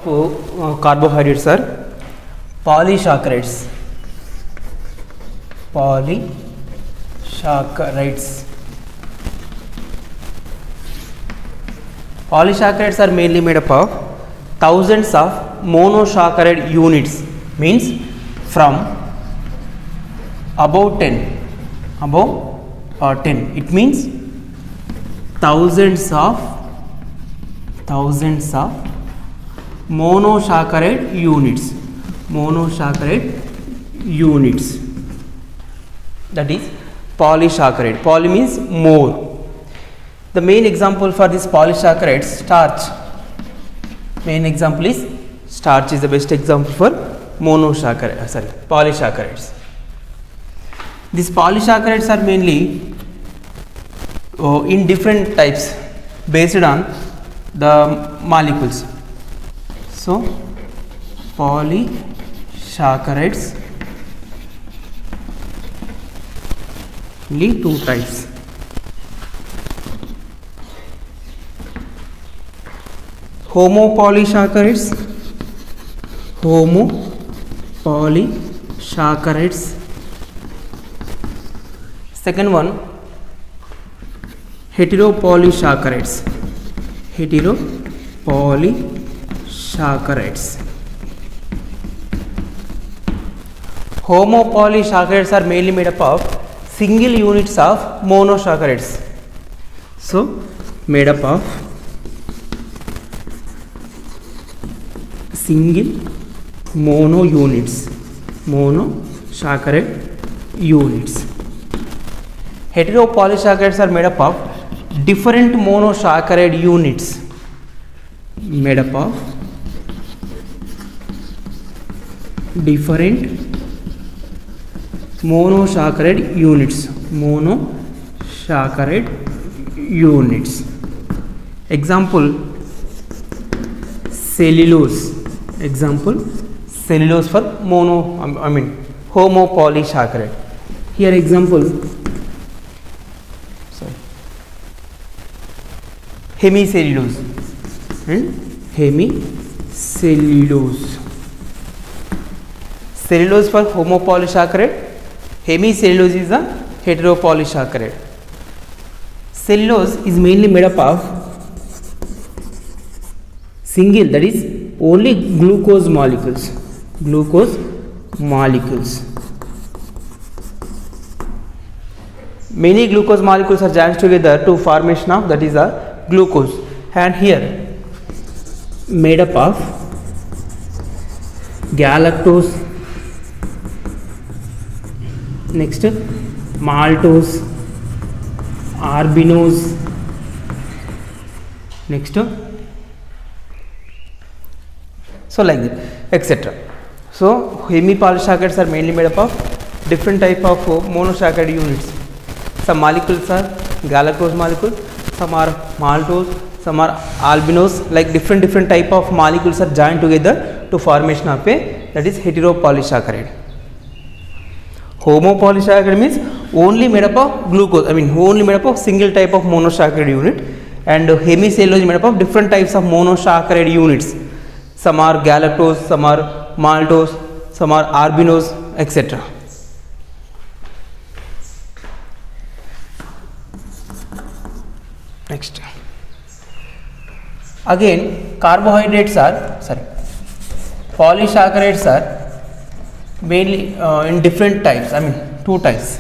Carbohydrates are polysaccharides. Polysaccharides are mainly made up of thousands of monosaccharide units, means from above 10, it means thousands of monosaccharide units, that is polysaccharide. Poly means more. The main example for this polysaccharide, starch. Main example is starch is the best example for polysaccharides. These polysaccharides are mainly in different types based on the molecules. So polysaccharides only two types. Homopolysaccharides. Second one, heteropolysaccharides. Homopolysaccharides are mainly made up of single units of monosaccharides. So made up of single monosaccharide units. Heteropolysaccharides are made up of different monosaccharide units. Example, cellulose. Cellulose for homopolysaccharide. Here example, hemicellulose and hemicellulose. Cellulose for homopolysaccharide, hemicellulose is a heteropolysaccharide. Cellulose is mainly made up of single, that is only glucose molecules. Many glucose molecules are joined together to formation of, that is a glucose, and here made up of galactose, next maltose, arbinose, next, so like that, etc. So hemipolysaccharides are mainly made up of different type of monosaccharide units. Some molecules are galactose molecules, some are maltose, some are albinose, like different type of molecules are joined together to formation of a, that is heteropolysaccharide. Homopolysaccharide means only made up of glucose, only made up of single type of monosaccharide unit, and hemicellulose is made up of different types of monosaccharide units. Some are galactose, some are maltose, some are arbinose, etc. Next, again polysaccharides are mainly in different types, two types: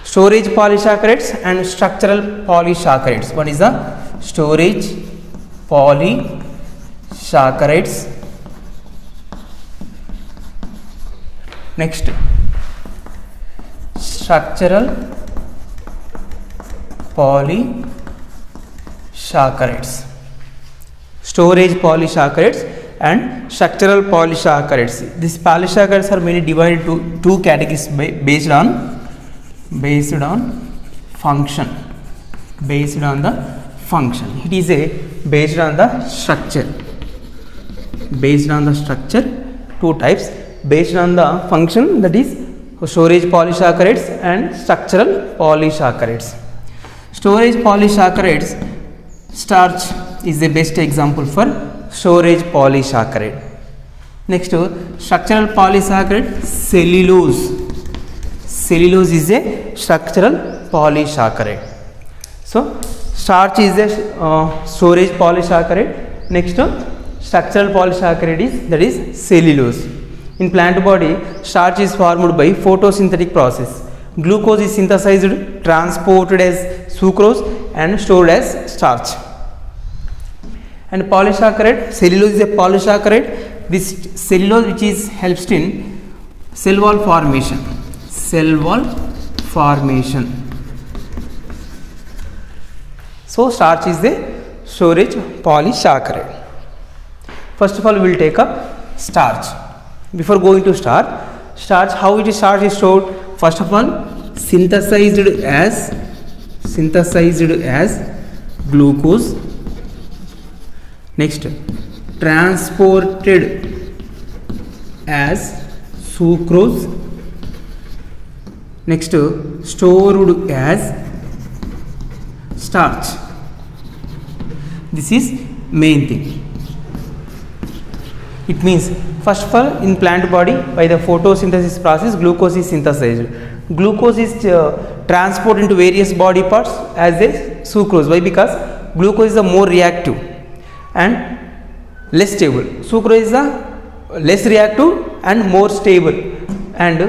storage polysaccharides and structural polysaccharides. One is the storage polysaccharides. Next, structural polysaccharides. Storage polysaccharides and structural polysaccharides. These polysaccharides are mainly divided into two categories based on function. It is based on the structure. Two types. Based on the function, that is storage polysaccharides and structural polysaccharides. Storage polysaccharides, starch, is the best example for storage polysaccharide. Next, structural polysaccharide, cellulose. Cellulose is a structural polysaccharide. So starch is a storage polysaccharide. Next, structural polysaccharide is, that is cellulose. In plant body, starch is formed by photosynthetic process. Glucose is synthesized, transported as sucrose and stored as starch. And polysaccharide, cellulose is a polysaccharide. This cellulose which is helps in cell wall formation. Cell wall formation. So starch is the storage polysaccharide. First of all, we will take up starch. Before going to starch, how it is starch is stored? First of all, synthesized as glucose. Next, transported as sucrose. Next, stored as starch. This is main thing. It means, first of all, in plant body, by the photosynthesis process, glucose is synthesized. Glucose is transported into various body parts as a sucrose. Why? Because glucose is the more reactive and less stable. Sucrose is the less reactive and more stable, and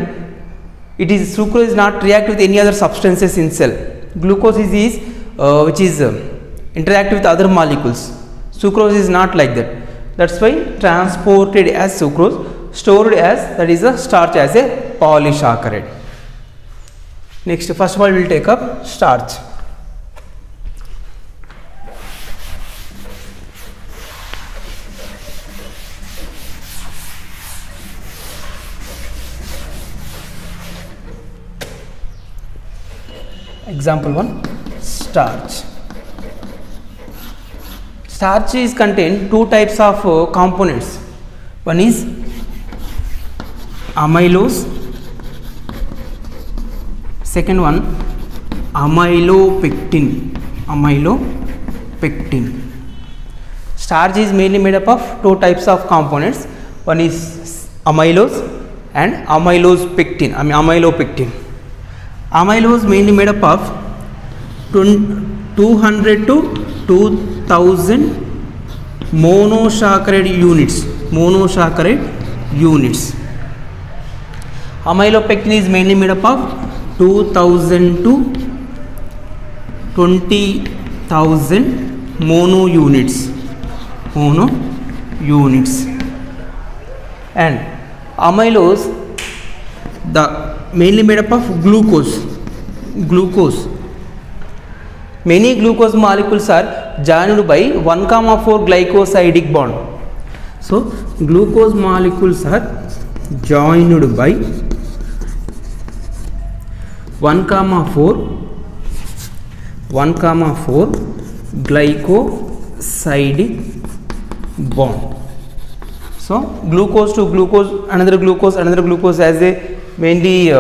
sucrose is not react with any other substances in cell. Glucose is which is interact with other molecules. Sucrose is not like that. That's why transported as sucrose, stored as, that is a starch as a polysaccharide. Next, first of all, we will take up starch. Example 1, starch. Starch is contain two types of components. One is amylose, second one amylopectin. Starch is mainly made up of two types of components. One is amylose and amylopectin. Amylose mainly made up of 200 to 2000 monosaccharide units. Amylopectin is mainly made up of 2000 to 20,000 mono units. And amylose, the mainly made up of glucose. Many glucose molecules are joined by 1,4 glycosidic bond. So glucose molecules are joined by 1,4 glycosidic bond. So glucose to glucose, another glucose as a mainly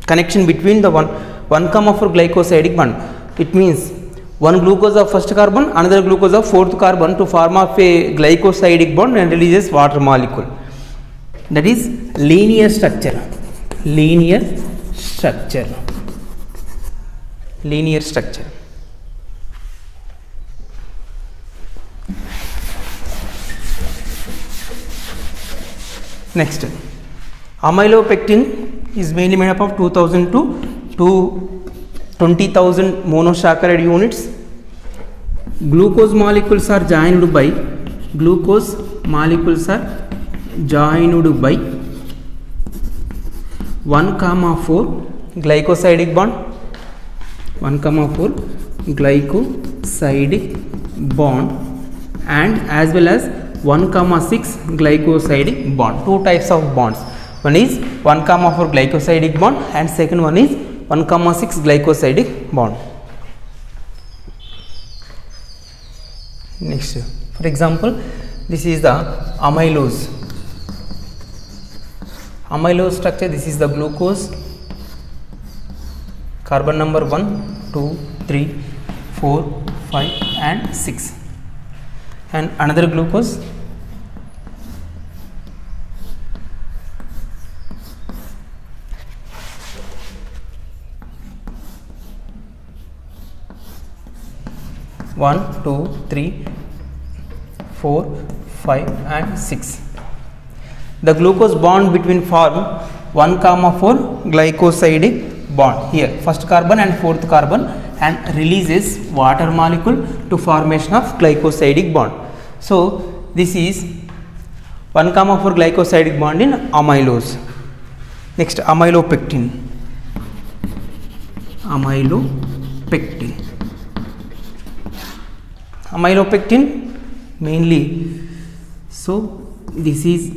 connection between the 1,4 glycosidic bond. It means one glucose of first carbon, another glucose of fourth carbon to form of a glycosidic bond and releases water molecule. That is linear structure. Next, amylopectin is mainly made up of 2,000 to 20,000 monosaccharide units. Glucose molecules are joined by 1,4 glycosidic bond, 1,4 glycosidic bond, and as well as 1,6 glycosidic bond. Two types of bonds. One is 1,4 glycosidic bond and second one is 1,6 glycosidic bond. Next, for example, this is the amylose. Amylose structure, this is the glucose, carbon number 1, 2, 3, 4, 5 and 6. and another glucose. One, two, three, 4, 5 and 6. The glucose bond between form 1,4 glycosidic bond here, first carbon and fourth carbon, and releases water molecule to formation of glycosidic bond. So this is 1,4 glycosidic bond in amylose. Next, amylopectin. Amylopectin mainly, so this is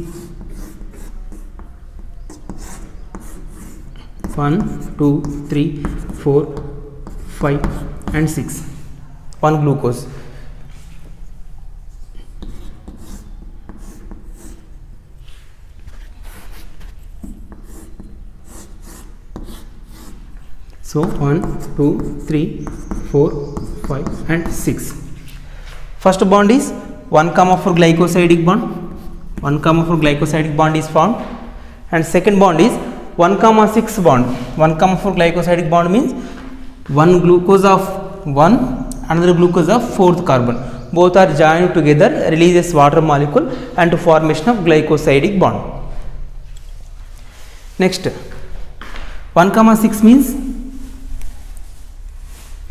1, 2, 3, 4, 5 and 6, one glucose. So 1, 2, 3, 4, 5 and 6. First bond is 1,4 glycosidic bond. 1,4 glycosidic bond is formed, and second bond is 1,6 bond. 1,4 glycosidic bond means one glucose of 1, another glucose of fourth carbon. Both are joined together, releases water molecule and to formation of glycosidic bond. Next, 1,6 means,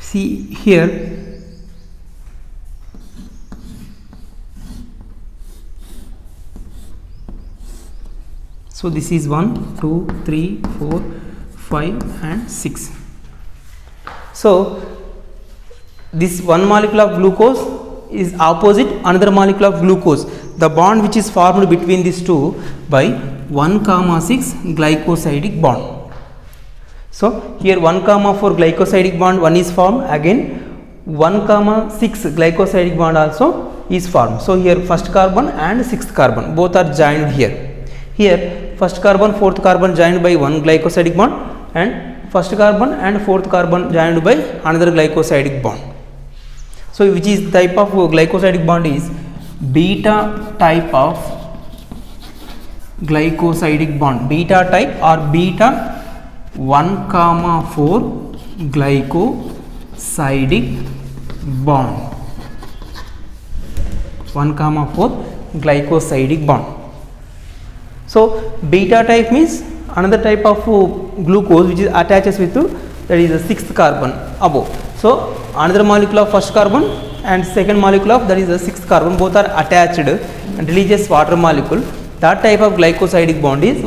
see here, so this is 1, 2, 3, 4, 5 and 6. So this one molecule of glucose is opposite another molecule of glucose. The bond which is formed between these two by 1,6 glycosidic bond. So here 1,4 glycosidic bond one is formed, again 1,6 glycosidic bond also is formed. So here first carbon and sixth carbon both are joined here. Here first carbon, fourth carbon joined by one glycosidic bond, and first carbon and fourth carbon joined by another glycosidic bond. So which is type of glycosidic bond is beta type of glycosidic bond. Beta type or beta 1,4 glycosidic bond. 1,4 glycosidic bond. So beta type means another type of glucose which is attaches with that is the sixth carbon above. So another molecule of first carbon and second molecule of that is the sixth carbon, both are attached and releases water molecule. That type of glycosidic bond is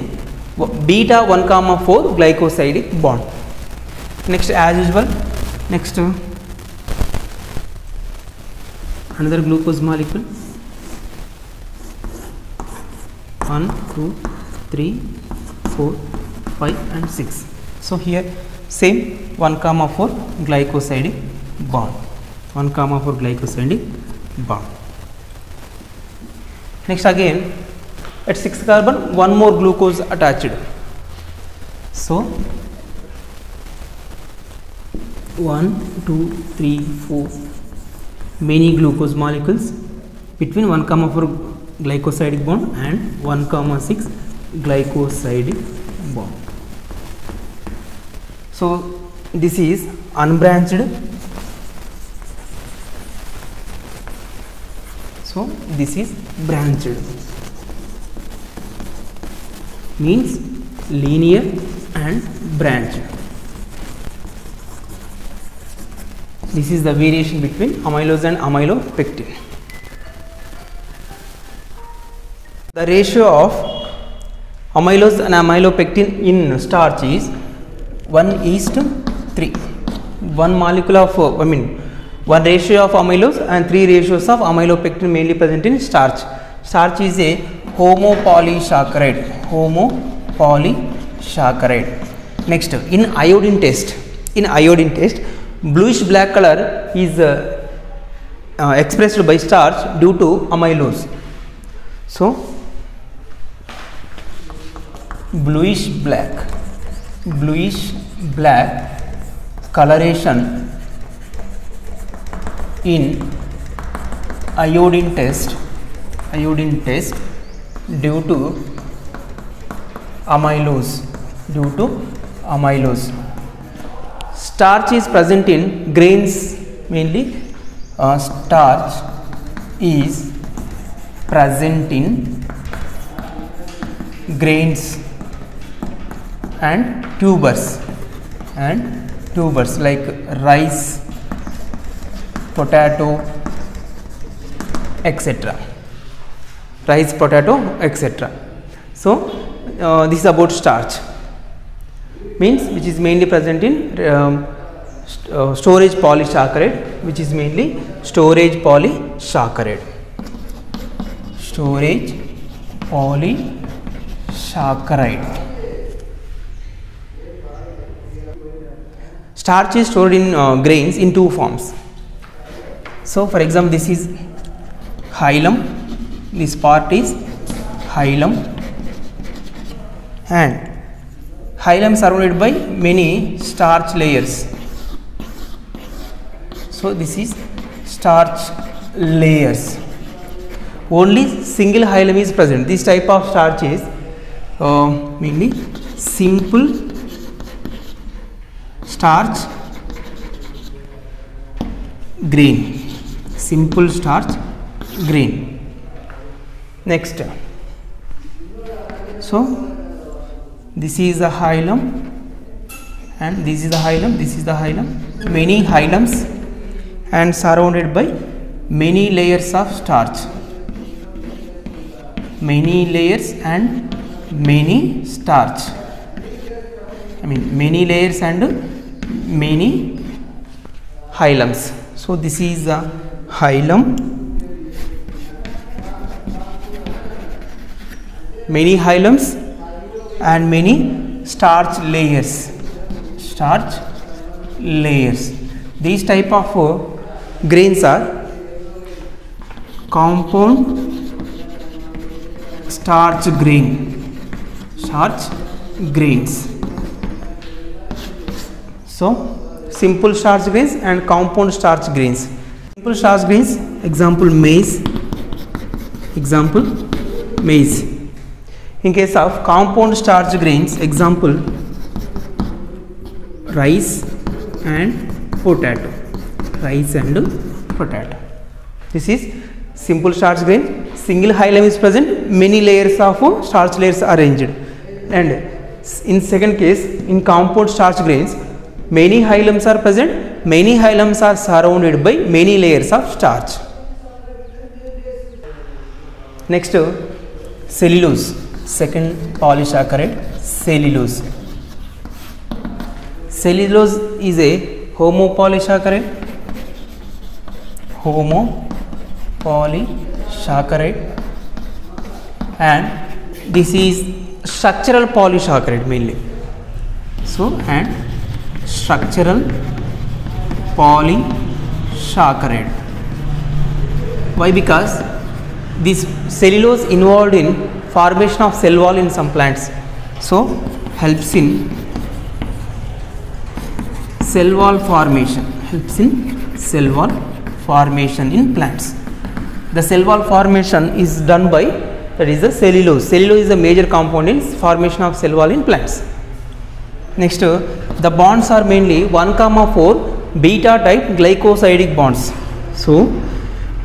beta 1,4 glycosidic bond. Next, as usual, next another glucose molecule. 1, 2, 3, 4, 5 and 6. So here same 1,4 glycosidic bond. 1,4 glycosidic bond. Next, again at 6th carbon one more glucose attached. So 1, 2, 3, 4 many glucose molecules between 1,4 glycosidic bond and 1,6 glycosidic bond. So this is unbranched. So this is branched, means linear and branched. This is the variation between amylose and amylopectin. The ratio of amylose and amylopectin in starch is 1:3. One molecule of one ratio of amylose and 3 ratios of amylopectin mainly present in starch. Starch is a homopolysaccharide. Next, in iodine test, bluish black color is expressed by starch due to amylose. So bluish black coloration in iodine test due to amylose. Starch is present in grains mainly. Starch is present in grains and tubers like rice, potato, etc. So this is about starch, means which is mainly present in storage polysaccharide, Starch is stored in grains in two forms. So for example, this is hilum, this part is hilum, and hilum surrounded by many starch layers. So this is starch layers. Only single hilum is present. This type of starch is mainly simple starch grain. Next, so this is a hilum and this is the hilum, many hilums and surrounded by many layers of starch, many layers and many hilums. So this is a hilum, many hilums and many starch layers. These type of grains are compound starch grains. So simple starch grains and compound starch grains. Simple starch grains, example maize. In case of compound starch grains, example rice and potato. This is simple starch grain. Single hilum is present, many layers of starch layers are arranged. And in second case, in compound starch grains, many hilums are present, many hilums are surrounded by many layers of starch. Next, cellulose. Second polysaccharide, cellulose. Cellulose is a homopolysaccharide, and this is structural polysaccharide mainly. So, and structural polysaccharide. Why? Because this cellulose involved in formation of cell wall in some plants, so helps in cell wall formation, in plants. The cell wall formation is done by, that is the cellulose. Cellulose is a major component in formation of cell wall in plants. Next, the bonds are mainly 1,4 beta type glycosidic bonds. So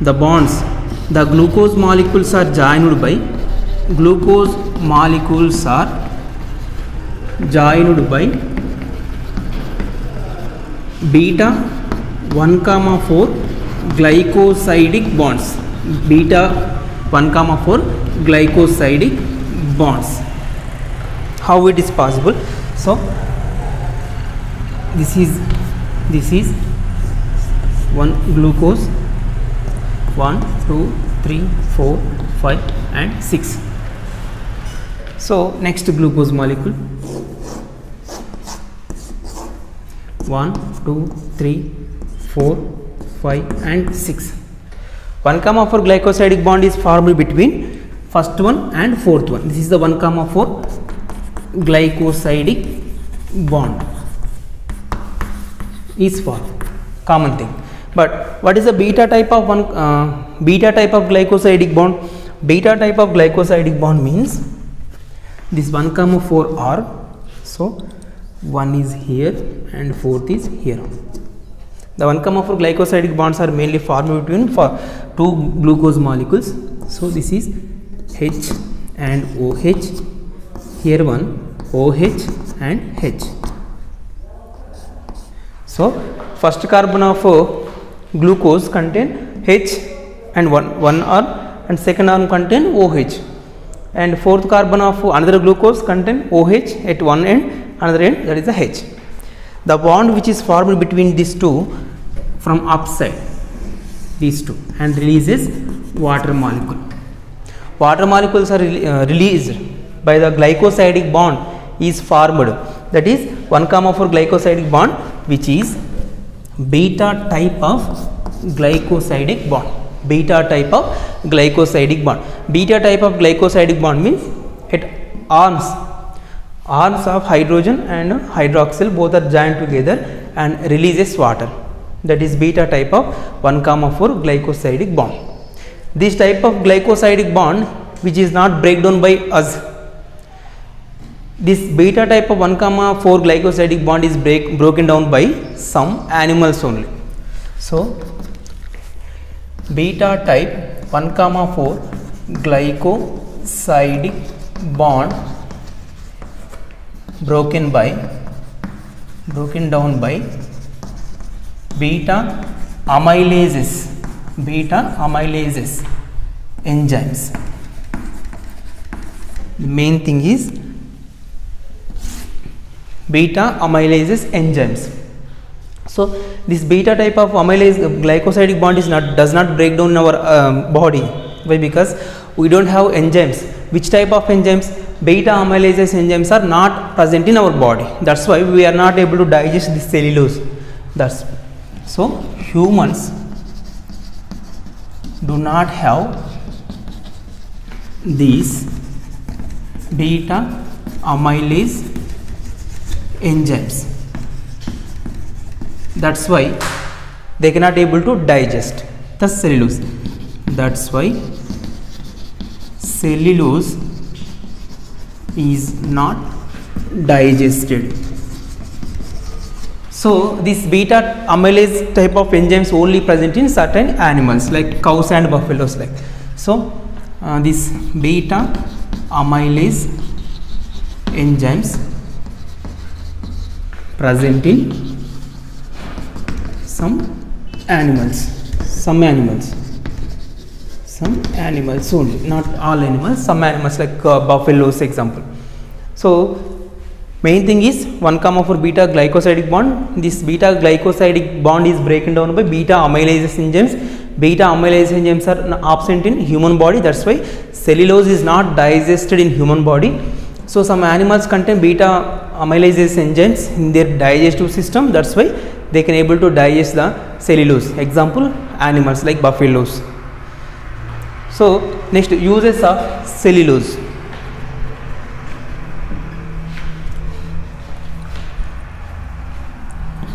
the bonds, the glucose molecules are joined by beta 1,4 glycosidic bonds. How it is possible? So this is one glucose, 1, 2, 3, 4, 5 and 6. So next glucose molecule, 1, 2, 3, 4, 5 and 6. 1,4 glycosidic bond is formed between first one and fourth one. This is the 1,4 glycosidic bond is formed, common thing. But what is the beta type of beta type of glycosidic bond. Beta type of glycosidic bond means this 1,4 R. So 1 is here and 4th is here. The 1,4 glycosidic bonds are mainly formed between two glucose molecules. So this is H and OH. Here one OH and H. So first carbon of glucose contain H and one R, and second arm contain OH, and fourth carbon of another glucose contain OH at one end, another end, that is the H. The bond which is formed between these two from upside, these two, and releases water molecule. Water molecules are released by the glycosidic bond is formed, that is 1,4 glycosidic bond, which is beta type of glycosidic bond. Beta type of glycosidic bond. Beta type of glycosidic bond means it arms of hydrogen and hydroxyl both are joined together and releases water. That is beta type of 1,4 glycosidic bond. This type of glycosidic bond which is not breakdown by us. This beta type of 1,4 glycosidic bond is broken down by some animals only. So beta type 1,4 glycosidic bond broken down by beta amylases enzymes. The main thing is beta amylases enzymes. So this beta type of amylase glycosidic bond does not break down in our body. Why? Because we don't have enzymes. Which type of enzymes? Beta amylases enzymes are not present in our body. That's why we are not able to digest this cellulose. So humans do not have these beta amylase enzymes. That's why they cannot able to digest the cellulose. That's why cellulose is not digested. So this beta amylase type of enzymes only present in certain animals like cows and buffaloes. So this beta amylase enzymes present in some animals only, not all animals, some animals like buffaloes example. So main thing is 1,4 beta glycosidic bond. This beta glycosidic bond is broken down by beta amylase enzymes. Beta amylase enzymes are absent in human body. That's why cellulose is not digested in human body. So some animals contain beta amylase enzymes in their digestive system. That's why they can able to digest the cellulose. Example, animals like buffaloes. So next, uses of cellulose.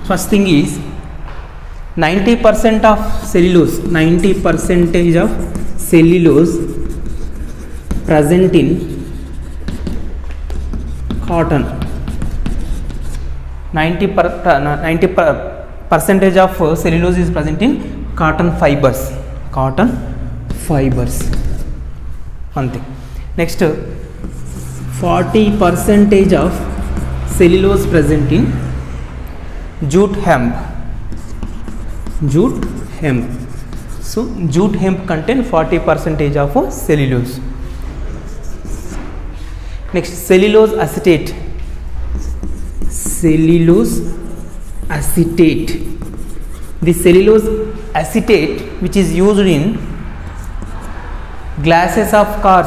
First thing is 90% of cellulose, 90% of cellulose present in cotton. 90% of cellulose is present in cotton fibers. One thing. Next, 40% of cellulose present in jute hemp. So jute hemp contain 40% of cellulose. Next, cellulose acetate. The cellulose acetate which is used in glasses of car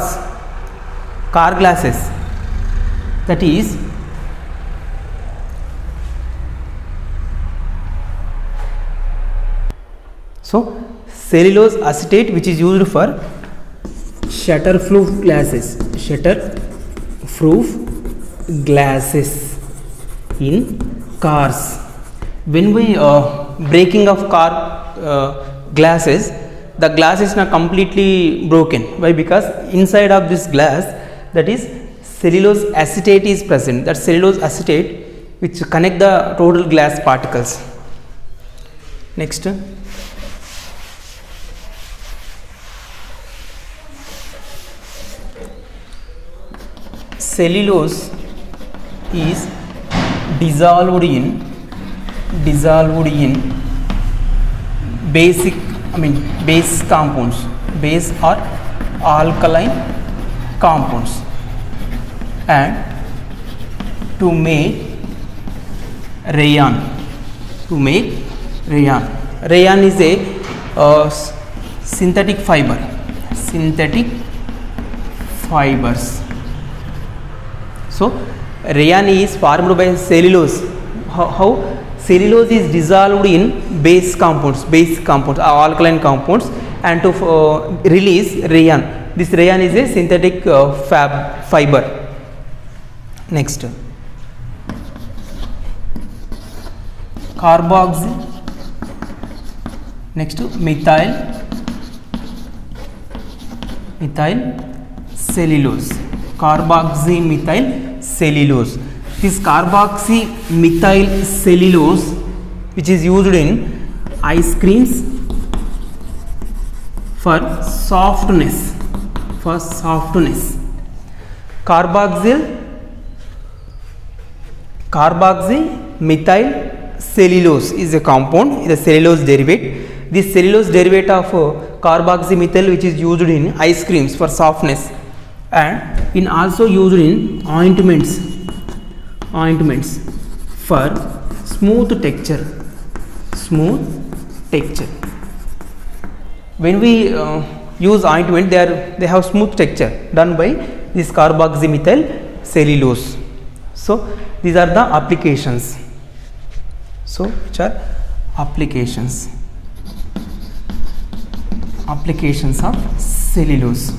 glasses, that is so cellulose acetate which is used for shutter-proof glasses in cars. When we breaking of car glasses, the glass is not completely broken. Why? Because inside of this glass, that is cellulose acetate is present. That cellulose acetate which connect the total glass particles. Next, cellulose is dissolved in base compounds, base or alkaline compounds, and to make rayon. Rayon is a synthetic fibers. So rayon is formed by cellulose. How cellulose is dissolved in base compounds, alkaline compounds, and to release rayon. This rayon is a synthetic fiber. Next, carboxy. Next, methyl cellulose. Carboxy methyl cellulose. This carboxy methyl cellulose, which is used in ice creams for softness. Carboxy methyl cellulose is a compound, is a cellulose derivative. This cellulose derivative of carboxy methyl, which is used in ice creams for softness, and in also used in ointments for smooth texture. When we use ointment, they have smooth texture done by this carboxy methyl cellulose. So these are the applications. So which are applications of cellulose.